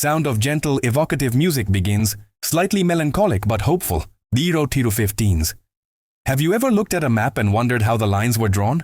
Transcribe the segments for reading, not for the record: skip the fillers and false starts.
sound of gentle, evocative music begins, slightly melancholic but hopeful. Diro Tiro 15s. Have you ever looked at a map and wondered how the lines were drawn?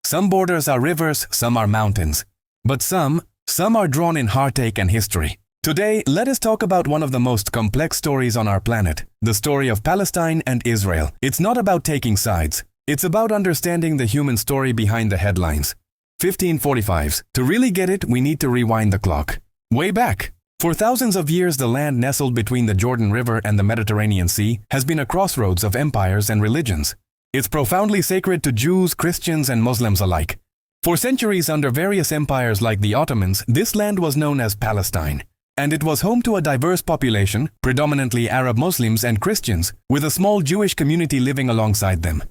Some borders are rivers, some are mountains. But some are drawn in heartache and history. Today, let us talk about one of the most complex stories on our planet, the story of Palestine and Israel. It's not about taking sides. It's about understanding the human story behind the headlines. 1545s. To really get it, we need to rewind the clock. Way back. For thousands of years, the land nestled between the Jordan River and the Mediterranean Sea has been a crossroads of empires and religions. It's profoundly sacred to Jews, Christians, and Muslims alike. For centuries, under various empires like the Ottomans, this land was known as Palestine. And it was home to a diverse population, predominantly Arab Muslims and Christians, with a small Jewish community living alongside them.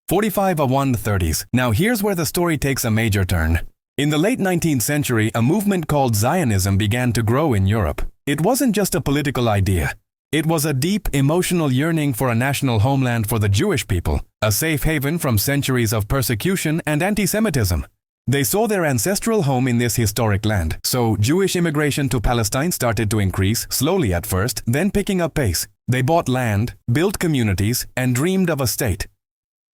45-130s. Now here's where the story takes a major turn. In the late 19th century, a movement called Zionism began to grow in Europe. It wasn't just a political idea. It was a deep, emotional yearning for a national homeland for the Jewish people, a safe haven from centuries of persecution and anti-Semitism. They saw their ancestral home in this historic land, so Jewish immigration to Palestine started to increase, slowly at first, then picking up pace. They bought land, built communities, and dreamed of a state.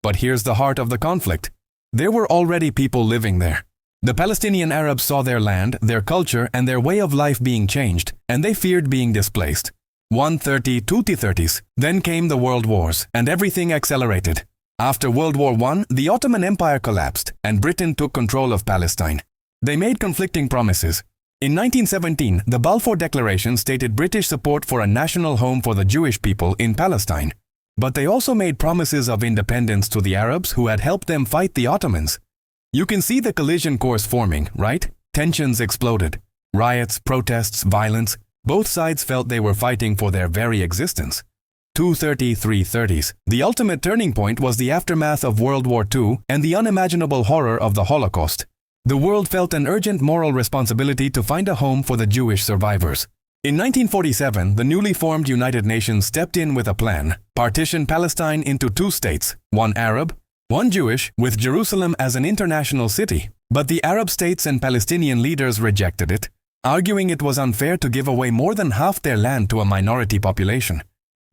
But here's the heart of the conflict. There were already people living there. The Palestinian Arabs saw their land, their culture, and their way of life being changed, and they feared being displaced. 130-230s. Then came the World Wars, and everything accelerated. After World War I, the Ottoman Empire collapsed, and Britain took control of Palestine. They made conflicting promises. In 1917, the Balfour Declaration stated British support for a national home for the Jewish people in Palestine. But they also made promises of independence to the Arabs who had helped them fight the Ottomans. You can see the collision course forming, right? Tensions exploded. Riots, protests, violence. Both sides felt they were fighting for their very existence. 230-330s. The ultimate turning point was the aftermath of World War II and the unimaginable horror of the Holocaust. The world felt an urgent moral responsibility to find a home for the Jewish survivors. In 1947, the newly formed United Nations stepped in with a plan: partition Palestine into two states, one Arab, one Jewish, with Jerusalem as an international city. But the Arab states and Palestinian leaders rejected it, arguing it was unfair to give away more than half their land to a minority population.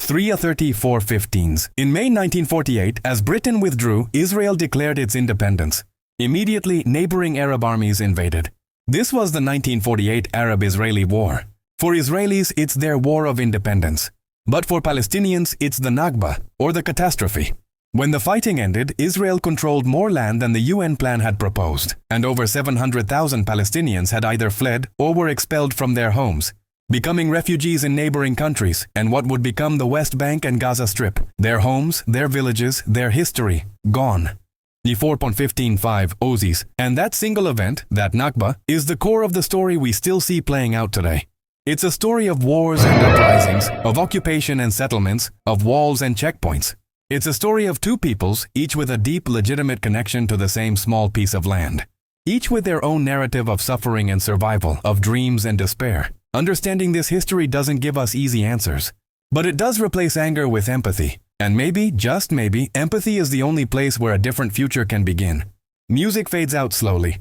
334-15s. In May 1948, as Britain withdrew, Israel declared its independence. Immediately, neighboring Arab armies invaded. This was the 1948 Arab-Israeli War. For Israelis, it's their war of independence. But for Palestinians, it's the Nakba, or the catastrophe. When the fighting ended, Israel controlled more land than the UN plan had proposed, and over 700,000 Palestinians had either fled or were expelled from their homes, becoming refugees in neighboring countries and what would become the West Bank and Gaza Strip. Their homes, their villages, their history, gone. The 4.15.5 Ozis. And that single event, that Nakba, is the core of the story we still see playing out today. It's a story of wars and uprisings, of occupation and settlements, of walls and checkpoints. It's a story of two peoples, each with a deep, legitimate connection to the same small piece of land. Each with their own narrative of suffering and survival, of dreams and despair. Understanding this history doesn't give us easy answers. But it does replace anger with empathy. And maybe, just maybe, empathy is the only place where a different future can begin. Music fades out slowly.